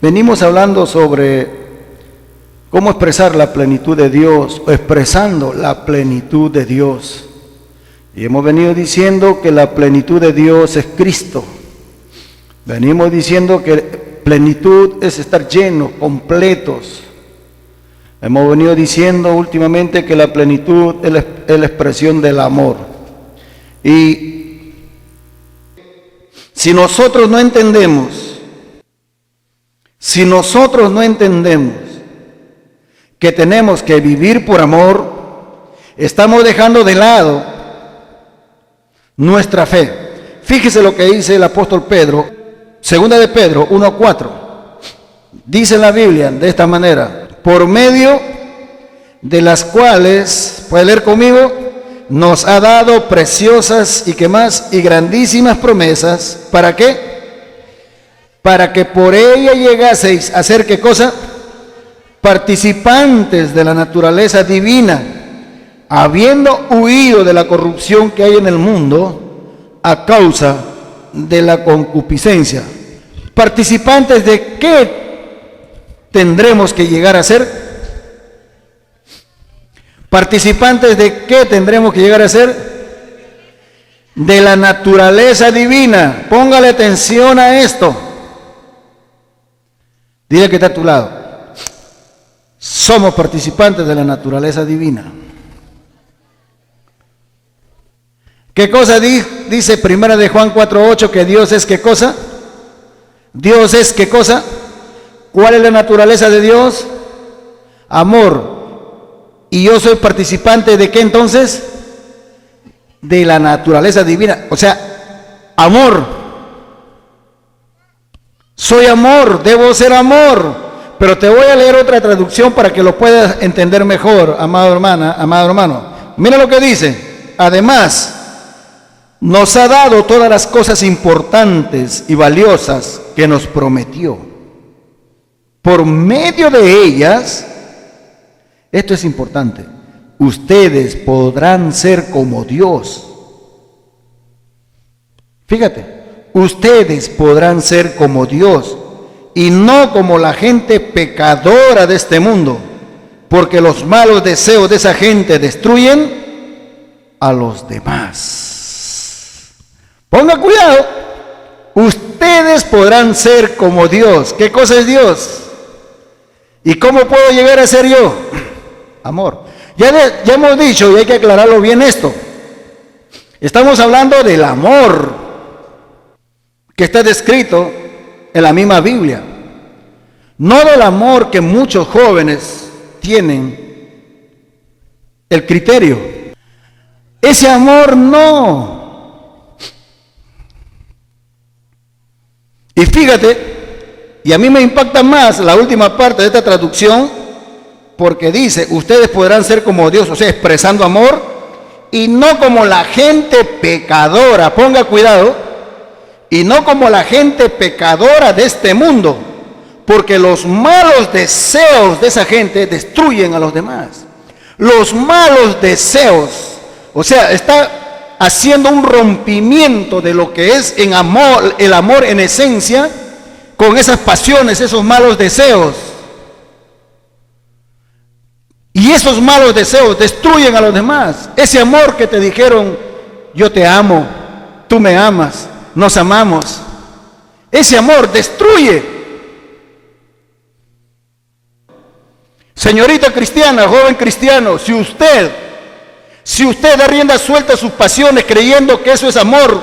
Venimos hablando sobre cómo expresar la plenitud de Dios, o expresando la plenitud de Dios. Y hemos venido diciendo que la plenitud de Dios es Cristo. Venimos diciendo que plenitud es estar llenos, completos. Hemos venido diciendo últimamente que la plenitud es la expresión del amor. Y si nosotros no entendemos que tenemos que vivir por amor, estamos dejando de lado nuestra fe. Fíjese lo que dice el apóstol Pedro, segunda de Pedro 1:4. Dice la Biblia de esta manera: por medio de las cuales, puede leer conmigo, nos ha dado preciosas y qué más, y grandísimas promesas. ¿Para qué? Para que por ella llegaseis a ser, ¿qué cosa? Participantes de la naturaleza divina, habiendo huido de la corrupción que hay en el mundo a causa de la concupiscencia. ¿Participantes de qué tendremos que llegar a ser? ¿Participantes de qué tendremos que llegar a ser? De la naturaleza divina. Póngale atención a esto. Dile que está a tu lado: somos participantes de la naturaleza divina. ¿Qué cosa dice primera de Juan 4:8? Que Dios es ¿qué cosa? Dios es ¿qué cosa? ¿Cuál es la naturaleza de Dios? Amor. ¿Y yo soy participante de qué entonces? De la naturaleza divina. O sea, amor. Soy amor, debo ser amor. Pero te voy a leer otra traducción para que lo puedas entender mejor, amado hermana, amado hermano. Mira lo que dice: además, nos ha dado todas las cosas importantes y valiosas que nos prometió. Por medio de ellas, esto es importante, ustedes podrán ser como Dios. Fíjate, ustedes podrán ser como Dios y no como la gente pecadora de este mundo, porque los malos deseos de esa gente destruyen a los demás. Ponga cuidado. Ustedes podrán ser como Dios. ¿Qué cosa es Dios? ¿Y cómo puedo llegar a ser yo? Amor. Ya hemos dicho, y hay que aclararlo bien esto. Estamos hablando del amor que está descrito en la misma Biblia. No del amor que muchos jóvenes tienen el criterio. Ese amor no. Y fíjate, y a mí me impacta más la última parte de esta traducción, porque dice: ustedes podrán ser como Dios, o sea, expresando amor, y no como la gente pecadora. Ponga cuidado. Y no como la gente pecadora de este mundo, porque los malos deseos de esa gente destruyen a los demás. Los malos deseos, o sea, está haciendo un rompimiento de lo que es en amor, el amor en esencia, con esas pasiones, esos malos deseos. Y esos malos deseos destruyen a los demás. Ese amor que te dijeron: yo te amo, tú me amas, nos amamos, ese amor destruye. Señorita cristiana, joven cristiano, si usted da rienda suelta a sus pasiones creyendo que eso es amor,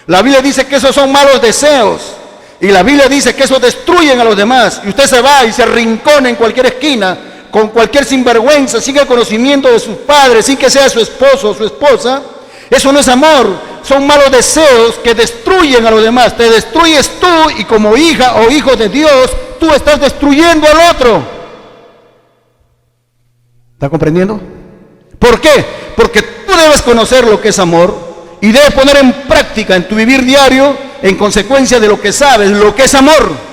la Biblia dice que esos son malos deseos, y la Biblia dice que eso destruyen a los demás, y usted se va y se arrincona en cualquier esquina con cualquier sinvergüenza, sin el conocimiento de sus padres, sin que sea su esposo o su esposa. Eso no es amor, son malos deseos que destruyen a los demás. Te destruyes tú, y como hija o hijo de Dios, tú estás destruyendo al otro. ¿Está comprendiendo? ¿Por qué? Porque tú debes conocer lo que es amor y debes poner en práctica en tu vivir diario, en consecuencia de lo que sabes, lo que es amor.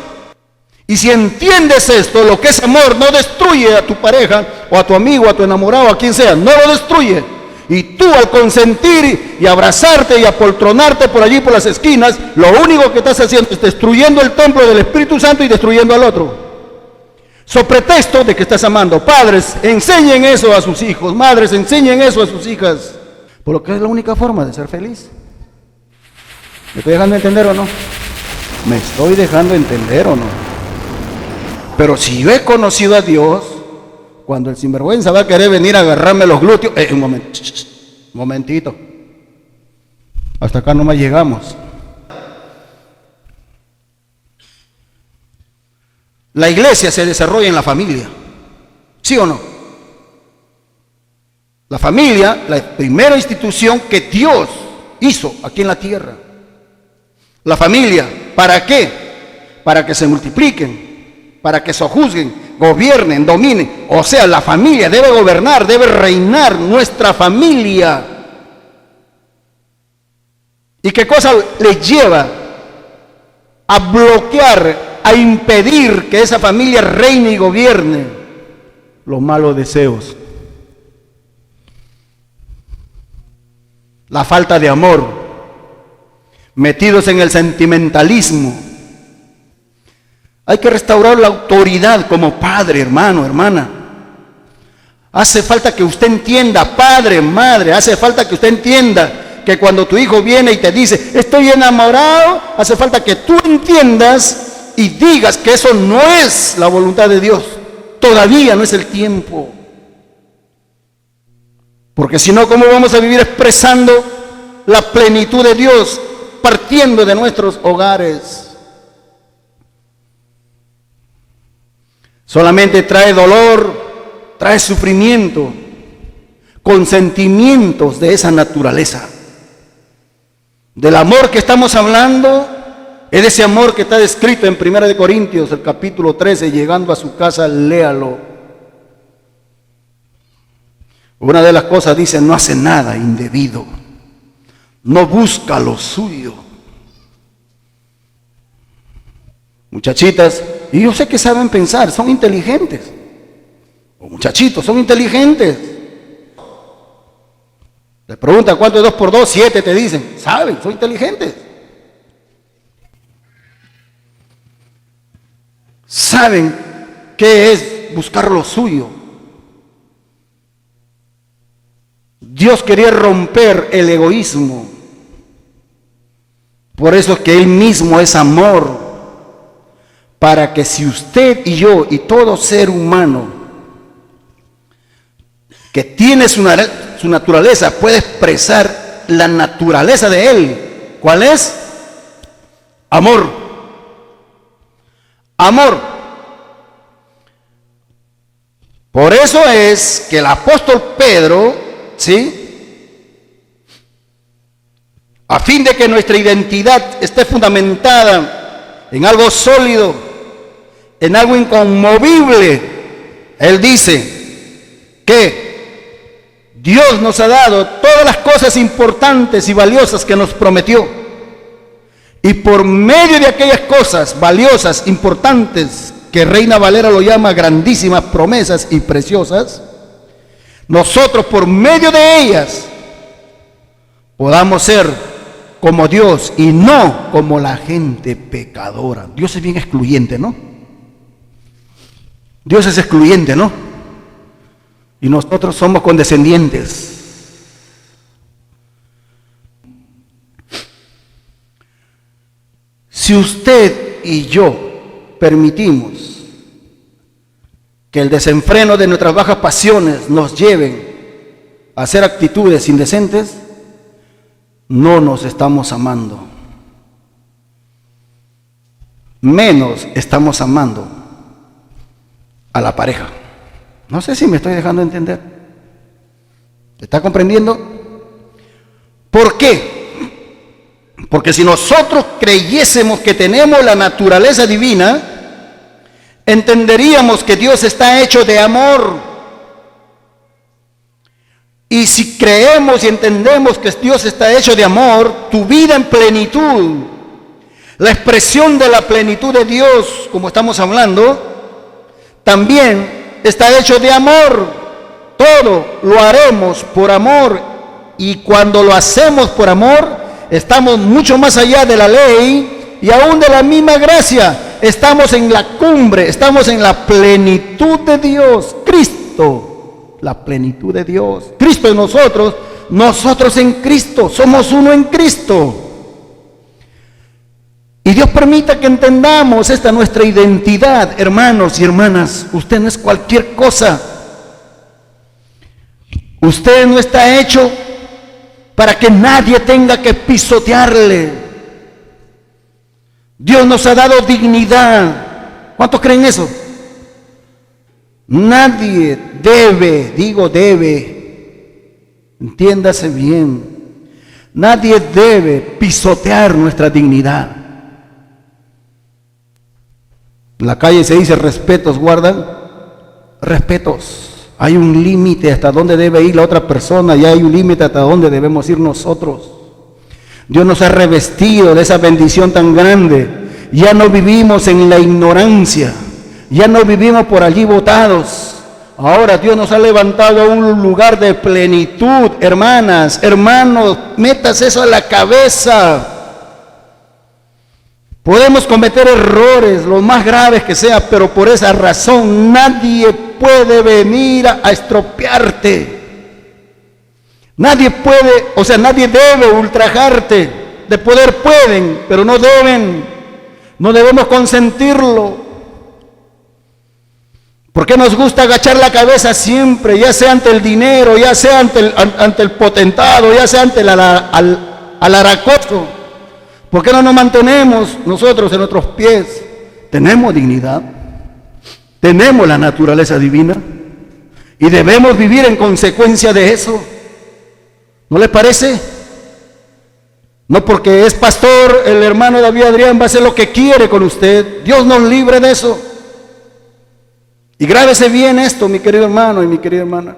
Y si entiendes esto, lo que es amor no destruye a tu pareja, o a tu amigo, a tu enamorado, a quien sea, no lo destruye. Y tú, al consentir y abrazarte y apoltronarte por allí, por las esquinas, lo único que estás haciendo es destruyendo el templo del Espíritu Santo y destruyendo al otro. So pretexto de que estás amando. Padres, enseñen eso a sus hijos. Madres, enseñen eso a sus hijas. Por lo que es la única forma de ser feliz. ¿Me estoy dejando entender o no? ¿Me estoy dejando entender o no? Pero si yo he conocido a Dios, cuando el sinvergüenza va a querer venir a agarrarme los glúteos, un momentito. Hasta acá nomás llegamos. La iglesia se desarrolla en la familia. ¿Sí o no? La familia, la primera institución que Dios hizo aquí en la tierra. La familia, ¿para qué? Para que se multipliquen, para que sojuzguen, gobiernen, dominen. O sea, la familia debe gobernar, debe reinar nuestra familia. ¿Y qué cosa le lleva a bloquear, a impedir que esa familia reine y gobierne? Los malos deseos, la falta de amor, metidos en el sentimentalismo. Hay que restaurar la autoridad como padre, hermano, hermana. Hace falta que usted entienda, padre, madre, hace falta que usted entienda que cuando tu hijo viene y te dice, estoy enamorado, hace falta que tú entiendas y digas que eso no es la voluntad de Dios. Todavía no es el tiempo. Porque si no, ¿cómo vamos a vivir expresando la plenitud de Dios partiendo de nuestros hogares? Solamente trae dolor, trae sufrimiento, con sentimientos de esa naturaleza. Del amor que estamos hablando es de ese amor que está descrito en 1 Corintios, el capítulo 13, llegando a su casa, léalo. Una de las cosas dice, no hace nada indebido, no busca lo suyo. Muchachitas, y yo sé que saben pensar, son inteligentes. O muchachitos, son inteligentes. Les preguntan cuánto es 2 por 2, 7 te dicen. Saben, son inteligentes. Saben qué es buscar lo suyo. Dios quería romper el egoísmo. Por eso es que Él mismo es amor. Para que si usted y yo y todo ser humano que tiene su naturaleza puede expresar la naturaleza de Él. ¿Cuál es? Amor. Amor. Por eso es que el apóstol Pedro, ¿sí?, a fin de que nuestra identidad esté fundamentada en algo sólido, en algo inconmovible, él dice que Dios nos ha dado todas las cosas importantes y valiosas que nos prometió. Y por medio de aquellas cosas valiosas, importantes, que Reina Valera lo llama grandísimas promesas y preciosas, nosotros por medio de ellas podamos ser como Dios y no como la gente pecadora. Dios es bien excluyente, ¿no? Dios es excluyente, ¿no? Y nosotros somos condescendientes. Si usted y yo permitimos que el desenfreno de nuestras bajas pasiones nos lleven a hacer actitudes indecentes, no nos estamos amando. Menos estamos amando a la pareja. No sé si me estoy dejando entender. ¿Está comprendiendo? ¿Por qué? Porque si nosotros creyésemos que tenemos la naturaleza divina, entenderíamos que Dios está hecho de amor. Y si creemos y entendemos que Dios está hecho de amor, tu vida en plenitud, la expresión de la plenitud de Dios, como estamos hablando, también está hecho de amor. Todo lo haremos por amor Y cuando lo hacemos por amor, estamos mucho más allá de la ley y aún de la misma gracia. Estamos en la cumbre, estamos en la plenitud de Dios. Cristo, la plenitud de Dios. Cristo en nosotros, nosotros en Cristo. Somos uno en Cristo. Y Dios permita que entendamos esta nuestra identidad, hermanos y hermanas. Usted no es cualquier cosa. Usted no está hecho para que nadie tenga que pisotearle. Dios nos ha dado dignidad. ¿Cuántos creen eso? Nadie debe, digo debe, entiéndase bien, nadie debe pisotear nuestra dignidad. En la calle se dice respetos guardan respetos. Hay un límite hasta dónde debe ir la otra persona y hay un límite hasta dónde debemos ir nosotros. Dios nos ha revestido de esa bendición tan grande. Ya no vivimos en la ignorancia. Ya no vivimos por allí botados. Ahora Dios nos ha levantado a un lugar de plenitud. Hermanas, hermanos, metas eso a la cabeza. Podemos cometer errores, los más graves que sea, pero por esa razón nadie puede venir a estropearte. Nadie puede, nadie debe ultrajarte. De poder pueden, pero no deben. No debemos consentirlo. Porque nos gusta agachar la cabeza siempre, ya sea ante el dinero, ya sea ante el potentado, ya sea ante el alaracoso. ¿Por qué no nos mantenemos nosotros en nuestros pies? Tenemos dignidad, tenemos la naturaleza divina y debemos vivir en consecuencia de eso. ¿No les parece? No porque es pastor, el hermano David Adrián va a hacer lo que quiere con usted. Dios nos libre de eso. Y grábese bien esto, mi querido hermano y mi querida hermana.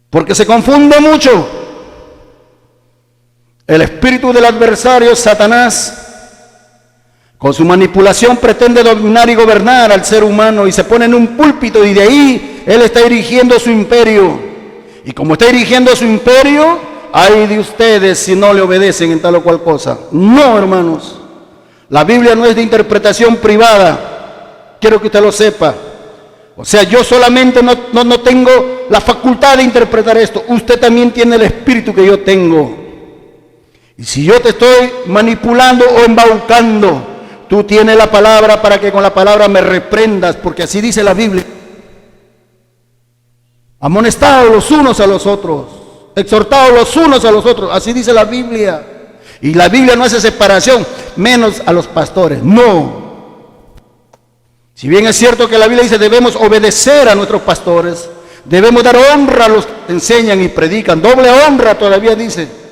Porque se confunde mucho. El espíritu del adversario, Satanás, con su manipulación pretende dominar y gobernar al ser humano y se pone en un púlpito y de ahí él está dirigiendo su imperio. Y como está dirigiendo su imperio, ay de ustedes si no le obedecen en tal o cual cosa. No, hermanos, la Biblia no es de interpretación privada. Quiero que usted lo sepa. O sea, yo solamente no tengo la facultad de interpretar esto. Usted también tiene el espíritu que yo tengo. Y si yo te estoy manipulando o embaucando, tú tienes la palabra para que con la palabra me reprendas, porque así dice la Biblia. Amonestados los unos a los otros, exhortados los unos a los otros, así dice la Biblia. Y la Biblia no hace separación, menos a los pastores, no. Si bien es cierto que la Biblia dice debemos obedecer a nuestros pastores, debemos dar honra a los que enseñan y predican, doble honra todavía dice.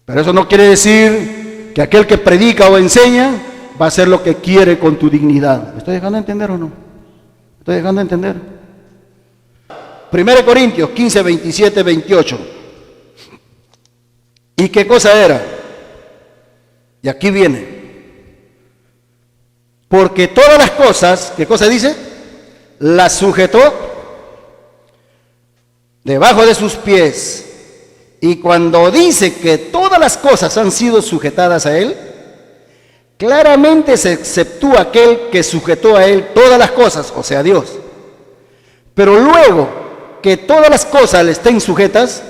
Pero eso no quiere decir que aquel que predica o enseña va a hacer lo que quiere con tu dignidad. ¿Me estoy dejando entender o no? ¿Me estoy dejando entender? 1 Corintios 15, 27, 28. ¿Y qué cosa era? Y aquí viene. Porque todas las cosas, ¿qué cosa dice? Las sujetó debajo de sus pies. Y cuando dice que todas las cosas han sido sujetadas a él, claramente se exceptúa aquel que sujetó a él todas las cosas, o sea, Dios. Pero luego que todas las cosas le estén sujetas,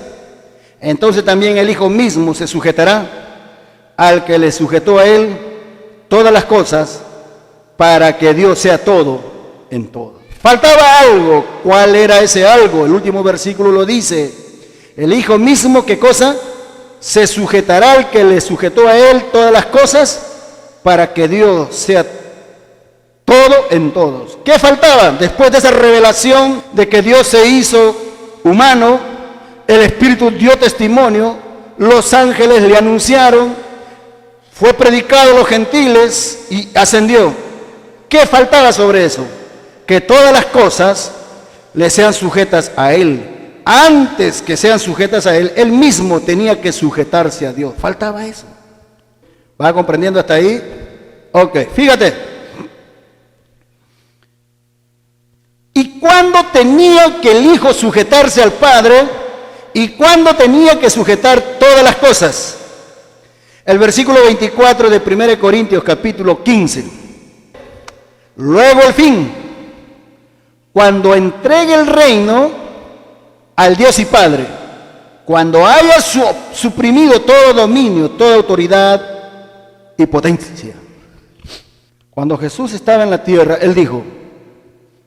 entonces también el Hijo mismo se sujetará al que le sujetó a él todas las cosas, para que Dios sea todo en todo. Faltaba algo. ¿Cuál era ese algo? El último versículo lo dice. El Hijo mismo, ¿qué cosa? Se sujetará al que le sujetó a él todas las cosas, para que Dios sea todo en todos. ¿Qué faltaba? Después de esa revelación de que Dios se hizo humano, el Espíritu dio testimonio, los ángeles le anunciaron, fue predicado a los gentiles y ascendió. ¿Qué faltaba sobre eso? Que todas las cosas le sean sujetas a él. Antes que sean sujetas a él, él mismo tenía que sujetarse a Dios. Faltaba eso. ¿Va comprendiendo hasta ahí? Ok, fíjate. ¿Y cuándo tenía que el Hijo sujetarse al Padre? y cuándo tenía que sujetar todas las cosas. El versículo 24 de 1 Corintios capítulo 15. Luego el fin, cuando entregue el reino al Dios y Padre, cuando haya suprimido todo dominio, toda autoridad y potencia. Cuando Jesús estaba en la tierra, Él dijo,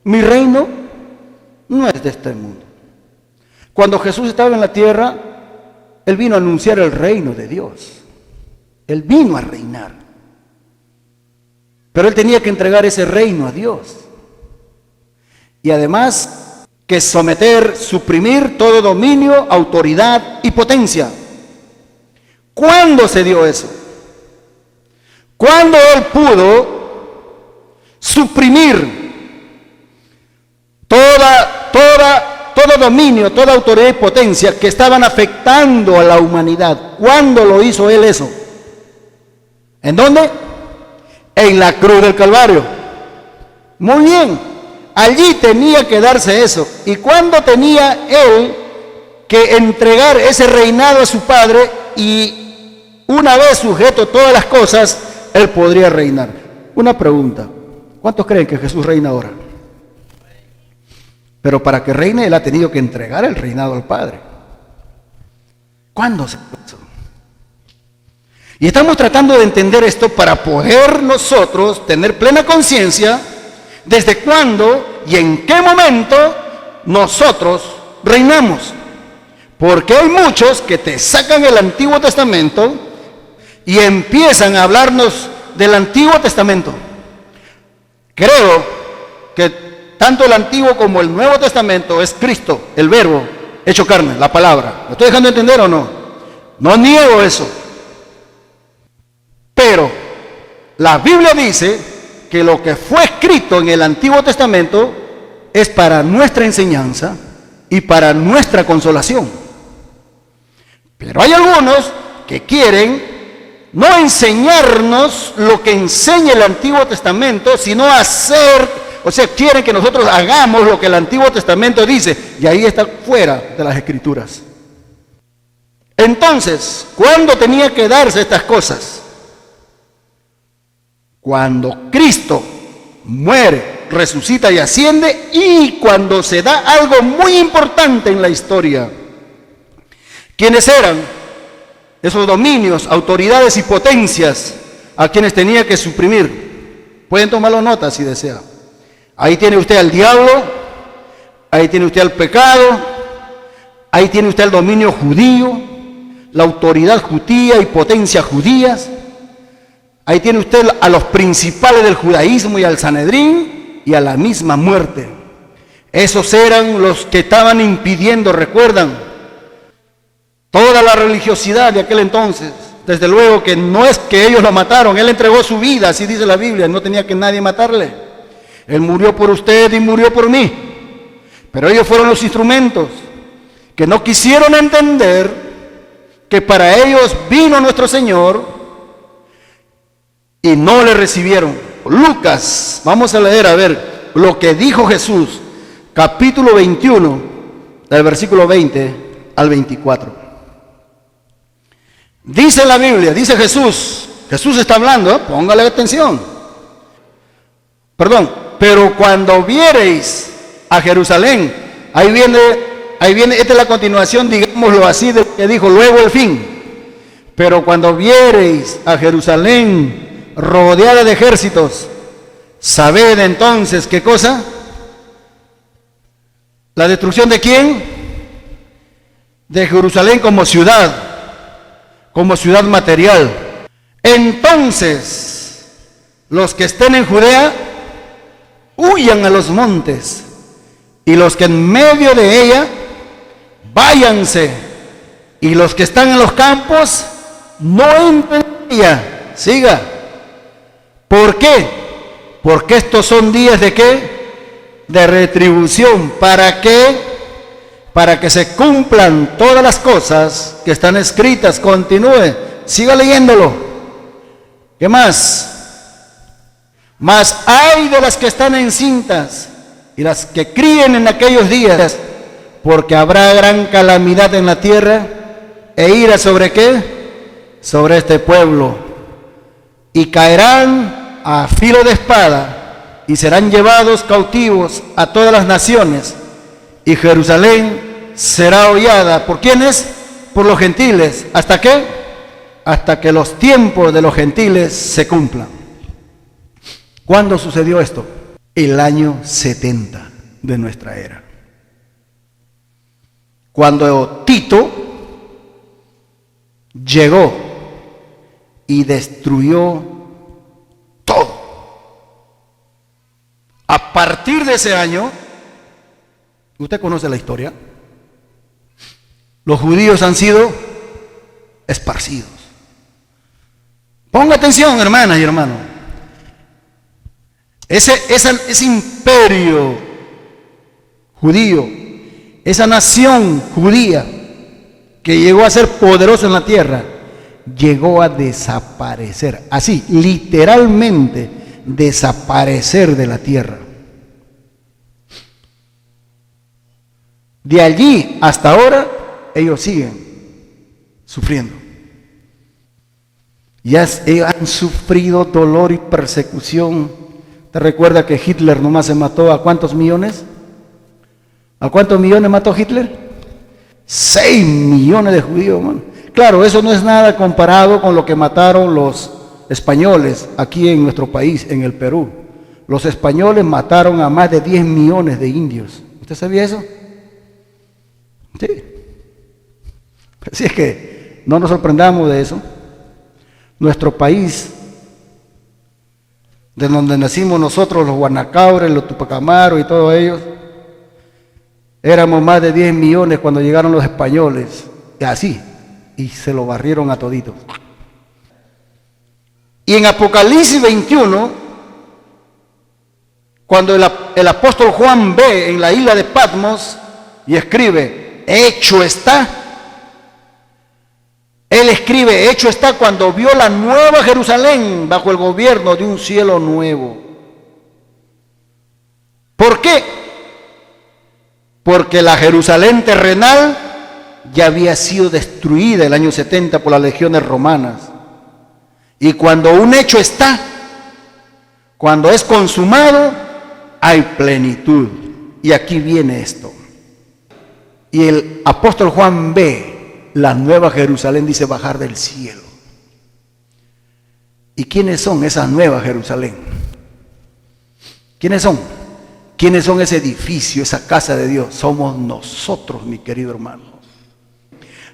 mi reino no es de este mundo. Cuando Jesús estaba en la tierra, Él vino a anunciar el reino de Dios. Él vino a reinar. Pero Él tenía que entregar ese reino a Dios. Y además que someter, suprimir todo dominio, autoridad y potencia. ¿Cuándo se dio eso? ¿Cuándo Él pudo suprimir todo dominio, toda autoridad y potencia que estaban afectando a la humanidad? ¿Cuándo lo hizo Él eso? ¿En dónde? En la cruz del Calvario. Muy bien, allí tenía que darse eso. ¿Y cuándo tenía Él que entregar ese reinado a su Padre? Y una vez sujeto todas las cosas, Él podría reinar. Una pregunta, ¿cuántos creen que Jesús reina ahora? Pero para que reine, Él ha tenido que entregar el reinado al Padre. ¿Cuándo se hizo? Y estamos tratando de entender esto para poder nosotros tener plena conciencia desde cuándo y en qué momento nosotros reinamos. Porque hay muchos que te sacan el Antiguo Testamento y empiezan a hablarnos del Antiguo Testamento. Creo que tanto el Antiguo como el Nuevo Testamento es Cristo, el Verbo, hecho carne, la palabra. ¿Me estoy dejando entender o no? No niego eso. Pero la Biblia dice que lo que fue escrito en el Antiguo Testamento es para nuestra enseñanza y para nuestra consolación. Pero hay algunos que quieren no enseñarnos lo que enseña el Antiguo Testamento, sino quieren que nosotros hagamos lo que el Antiguo Testamento dice, y ahí está fuera de las Escrituras. Entonces, ¿cuándo tenía que darse estas cosas? Cuando Cristo muere, resucita y asciende, y cuando se da algo muy importante en la historia. ¿Quiénes eran esos dominios, autoridades y potencias a quienes tenía que suprimir? Pueden tomarlo nota si desea. Ahí tiene usted al diablo, ahí tiene usted al pecado, ahí tiene usted el dominio judío, la autoridad judía y potencias judías. Ahí tiene usted a los principales del judaísmo y al Sanedrín y a la misma muerte. Esos eran los que estaban impidiendo, recuerdan, toda la religiosidad de aquel entonces. Desde luego que no es que ellos lo mataron, Él entregó su vida, así dice la Biblia, no tenía que nadie matarle. Él murió por usted y murió por mí. Pero ellos fueron los instrumentos que no quisieron entender que para ellos vino nuestro Señor y no le recibieron. Lucas, vamos a leer a ver lo que dijo Jesús, capítulo 21, del versículo 20 al 24. Dice la Biblia, dice Jesús está hablando, póngale atención. Pero cuando viereis a Jerusalén, ahí viene, esta es la continuación, digámoslo así, de lo que dijo luego el fin. Pero cuando viereis a Jerusalén rodeada de ejércitos, sabed entonces, ¿qué cosa? ¿La destrucción de quién? De Jerusalén como ciudad material. Entonces, los que estén en Judea, huyan a los montes, y los que en medio de ella, váyanse, y los que están en los campos, no entren en ella. Siga. ¿Por qué? Porque estos son días de ¿qué? De retribución. ¿Para qué? Para que se cumplan todas las cosas que están escritas. Continúe, siga leyéndolo. ¿Qué más? Mas hay de las que están encintas y las que críen en aquellos días, porque habrá gran calamidad en la tierra, e ira sobre ¿qué? Sobre este pueblo, y caerán a filo de espada, y serán llevados cautivos a todas las naciones, y Jerusalén será hollada. ¿Por quiénes? Por los gentiles. ¿Hasta qué? Hasta que los tiempos de los gentiles se cumplan. ¿Cuándo sucedió esto? El año 70 de nuestra era. Cuando Tito llegó y destruyó todo. A partir de ese año, usted conoce la historia, los judíos han sido esparcidos. Ponga atención, hermanas y hermanos. Ese imperio judío, esa nación judía que llegó a ser poderosa en la tierra, llegó a desaparecer, así, literalmente desaparecer de la tierra. De allí hasta ahora, ellos siguen sufriendo. Ellos han sufrido dolor y persecución. ¿Te recuerda que Hitler nomás se mató a cuántos millones? ¿A cuántos millones mató Hitler? 6 millones de judíos, man. Claro, eso no es nada comparado con lo que mataron los españoles aquí en nuestro país, en el Perú. Los españoles mataron a más de 10 millones de indios. ¿Usted sabía eso? Sí. Así es que no nos sorprendamos de eso. Nuestro país, de donde nacimos nosotros, los guanacaures, los tupacamaros y todos ellos, éramos más de 10 millones cuando llegaron los españoles, y así, y se lo barrieron a toditos. Y en Apocalipsis 21, cuando el apóstol Juan ve en la isla de Patmos y escribe, hecho está, él escribe, hecho está, cuando vio la nueva Jerusalén bajo el gobierno de un cielo nuevo. ¿Por qué? Porque la Jerusalén terrenal ya había sido destruida el año 70 por las legiones romanas. Y cuando un hecho está, cuando es consumado, hay plenitud. Y aquí viene esto. Y el apóstol Juan ve la nueva Jerusalén, dice, bajar del cielo. ¿Y quiénes son esa nueva Jerusalén? ¿Quiénes son? ¿Quiénes son ese edificio, esa casa de Dios? Somos nosotros, mi querido hermano.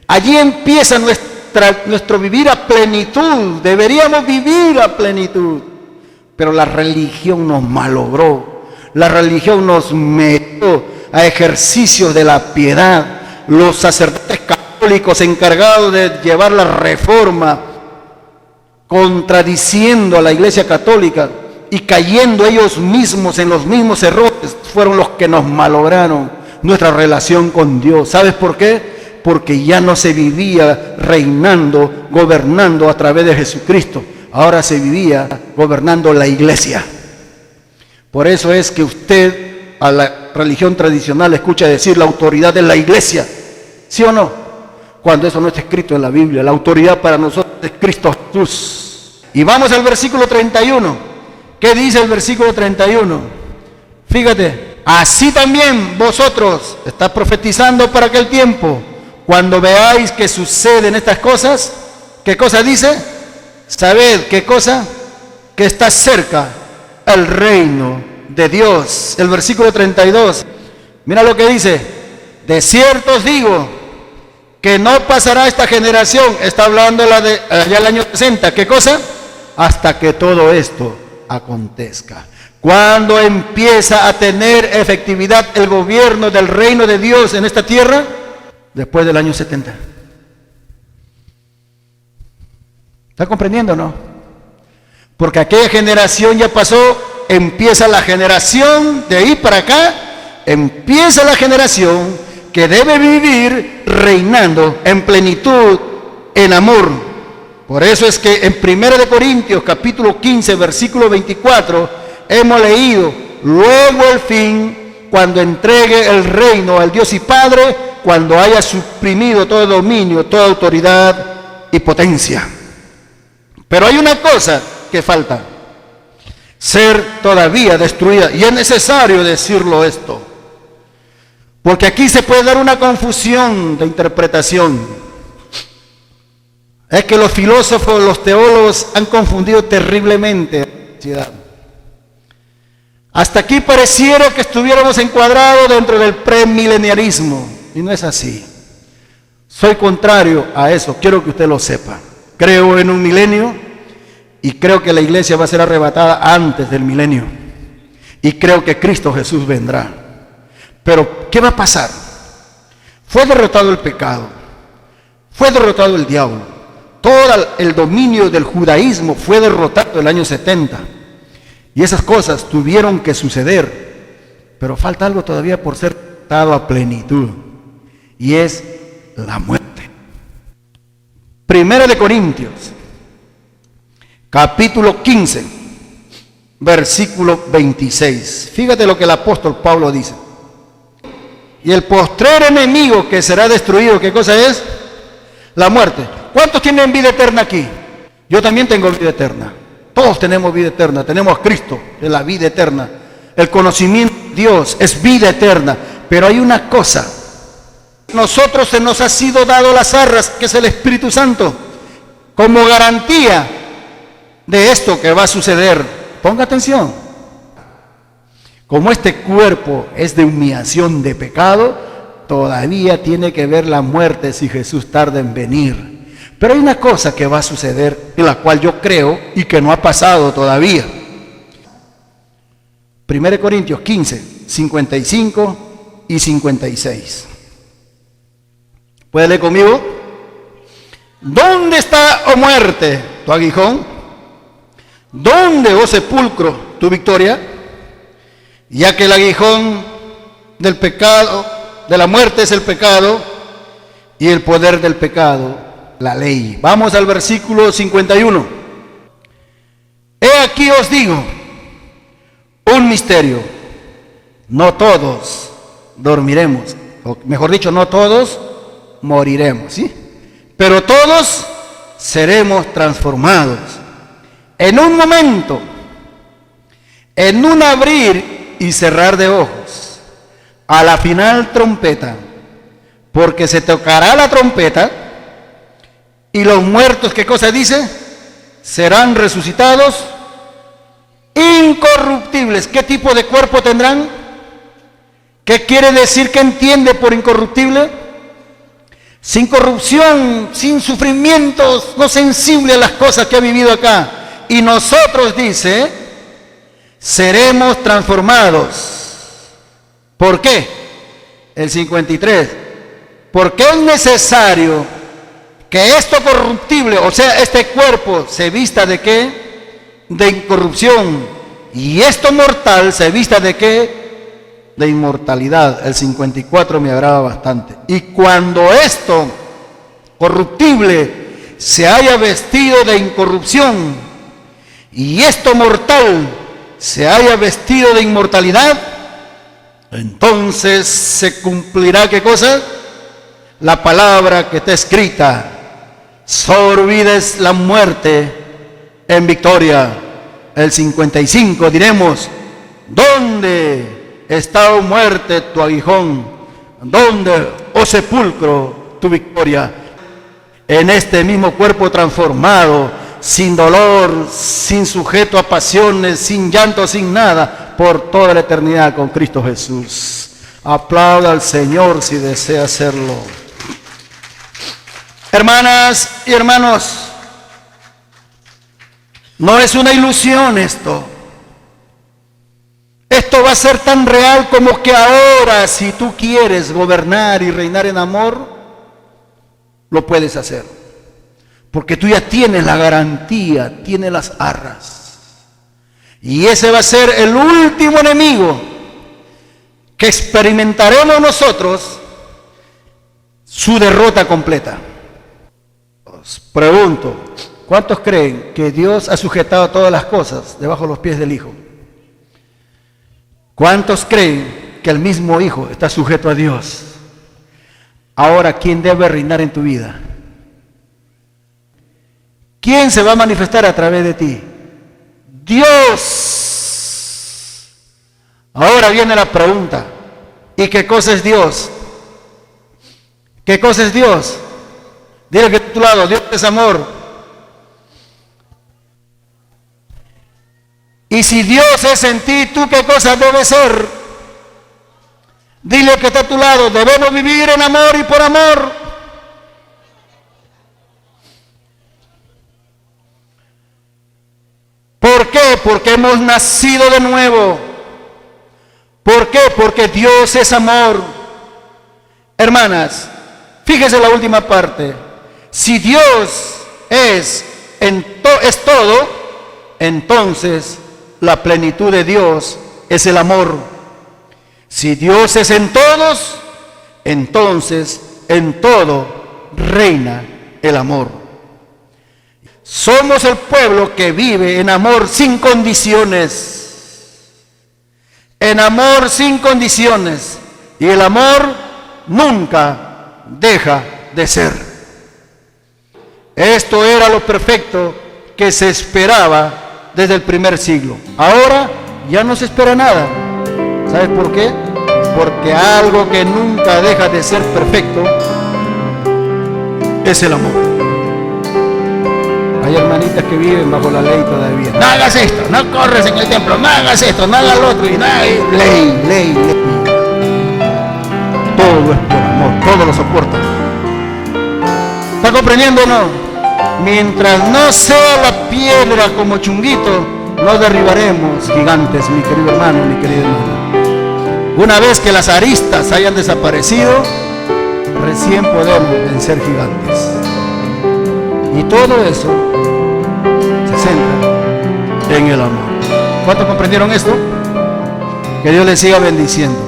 Allí empieza nuestro vivir a plenitud. Deberíamos vivir a plenitud. Pero la religión nos malogró. La religión nos metió a ejercicios de la piedad. Los sacerdotes católicos encargados de llevar la reforma, contradiciendo a la Iglesia Católica y cayendo ellos mismos en los mismos errores, fueron los que nos malograron nuestra relación con Dios. ¿Sabes por qué? Porque ya no se vivía reinando, gobernando a través de Jesucristo. Ahora se vivía gobernando la iglesia. Por eso es que usted a la religión tradicional escucha decir la autoridad de la iglesia. ¿Sí o no? Cuando eso no está escrito en la Biblia. La autoridad para nosotros es Cristo Jesús. Y vamos al versículo 31. ¿Qué dice el versículo 31? Fíjate. Así también vosotros, está profetizando para aquel tiempo, cuando veáis que suceden estas cosas, ¿qué cosa dice? Sabed, ¿qué cosa? Que está cerca el reino de Dios. El versículo 32. Mira lo que dice. De cierto os digo que no pasará esta generación. Está hablando de allá el año 60. ¿Qué cosa? Hasta que todo esto acontezca. ¿Cuándo empieza a tener efectividad el gobierno del reino de Dios en esta tierra? Después del año 70. ¿Está comprendiendo o no? Porque aquella generación ya pasó, empieza la generación de ahí para acá, empieza la generación que debe vivir reinando en plenitud, en amor. Por eso es que en 1 Corintios capítulo 15 versículo 24 hemos leído, luego el fin cuando entregue el reino al Dios y Padre, cuando haya suprimido todo dominio, toda autoridad y potencia. Pero hay una cosa que falta: ser todavía destruida. Y es necesario decirlo esto, porque aquí se puede dar una confusión de interpretación. Es que los filósofos, los teólogos han confundido terriblemente la sociedad. Hasta aquí pareciera que estuviéramos encuadrados dentro del premilenialismo, y no es así. Soy contrario a eso, quiero que usted lo sepa. Creo en un milenio y creo que la iglesia va a ser arrebatada antes del milenio. Y creo que Cristo Jesús vendrá. Pero, ¿qué va a pasar? Fue derrotado el pecado, fue derrotado el diablo. Todo el dominio del judaísmo fue derrotado en el año 70. Y esas cosas tuvieron que suceder. Pero falta algo todavía por ser dado a plenitud. Y es la muerte. Primera de Corintios, capítulo 15, versículo 26. Fíjate lo que el apóstol Pablo dice. Y el postrer enemigo que será destruido, ¿qué cosa es? La muerte. ¿Cuántos tienen vida eterna aquí? Yo también tengo vida eterna. Todos tenemos vida eterna. Tenemos a Cristo, de la vida eterna. El conocimiento de Dios es vida eterna. Pero hay una cosa. Nosotros se nos ha sido dado las arras, que es el Espíritu Santo, como garantía de esto que va a suceder. Ponga atención. Como este cuerpo es de humillación, de pecado, todavía tiene que ver la muerte si Jesús tarda en venir. Pero hay una cosa que va a suceder, en la cual yo creo y que no ha pasado todavía. 1 Corintios 15, 55 y 56. ¿Puede leer conmigo? ¿Dónde está, oh muerte, tu aguijón? ¿Dónde, oh sepulcro, tu victoria? Ya que el aguijón del pecado, de la muerte es el pecado, y el poder del pecado, la ley. Vamos al versículo 51. He aquí os digo un misterio: no todos dormiremos, o mejor dicho, no todos moriremos, ¿sí? Pero todos seremos transformados en un momento, en un abrir y cerrar de ojos, a la final trompeta, porque se tocará la trompeta y los muertos, ¿qué cosa dice? Serán resucitados incorruptibles. ¿Qué tipo de cuerpo tendrán? ¿Qué quiere decir? ¿Qué entiende por incorruptible? Sin corrupción, sin sufrimientos, no sensible a las cosas que ha vivido acá. Y nosotros, dice, seremos transformados. ¿Por qué? El 53. Porque es necesario que esto corruptible, o sea, este cuerpo, se vista de qué? De incorrupción. Y esto mortal se vista de qué? De inmortalidad. El 54 me agrada bastante. Y cuando esto corruptible se haya vestido de incorrupción y esto mortal se haya vestido de inmortalidad, entonces se cumplirá, ¿qué cosa? La palabra que está escrita: sorbides la muerte en victoria. El 55 diremos: ¿dónde está, oh muerte, tu aguijón? ¿Dónde, oh sepulcro, tu victoria? En este mismo cuerpo transformado, sin dolor, sin sujeto a pasiones, sin llanto, sin nada, por toda la eternidad con Cristo Jesús. Aplauda al Señor si desea hacerlo. Hermanas y hermanos, no es una ilusión esto. Esto va a ser tan real como que ahora, si tú quieres gobernar y reinar en amor, lo puedes hacer. Porque tú ya tienes la garantía, tienes las arras. Y ese va a ser el último enemigo que experimentaremos nosotros, su derrota completa. Os pregunto, ¿cuántos creen que Dios ha sujetado todas las cosas debajo de los pies del Hijo? ¿Cuántos creen que el mismo Hijo está sujeto a Dios. Ahora, ¿quién debe reinar en tu vida? ¿Quién se va a manifestar a través de ti? Dios. Ahora viene la pregunta. ¿Y qué cosa es Dios? ¿Qué cosa es Dios? Dile que a tu lado, Dios es amor. Y si Dios es en ti, ¿tú qué cosa debes ser? Dile que está a tu lado, debemos vivir en amor y por amor. ¿Por qué? Porque hemos nacido de nuevo. ¿Por qué? Porque Dios es amor. Hermanas, fíjese la última parte. Si Dios es todo, entonces la plenitud de Dios es el amor. Si Dios es en todos, entonces en todo reina el amor. Somos el pueblo que vive en amor sin condiciones. En amor sin condiciones. Y el amor nunca deja de ser. Esto era lo perfecto que se esperaba desde el primer siglo. Ahora ya no se espera nada. ¿Sabes por qué? Porque algo que nunca deja de ser perfecto es el amor. Hay hermanitas que viven bajo la ley todavía. No hagas esto, no corres en el templo, no hagas esto, no hagas lo otro. Y nada, ley. Todo es por amor, todo lo soporta. ¿Está comprendiendo o no? Mientras no sea la piedra como Chunguito, no derribaremos gigantes, mi querido hermano, mi querida hermana. Una vez que las aristas hayan desaparecido, recién podemos vencer gigantes. Y todo eso se centra en el amor. ¿Cuántos comprendieron esto? Que Dios les siga bendiciendo.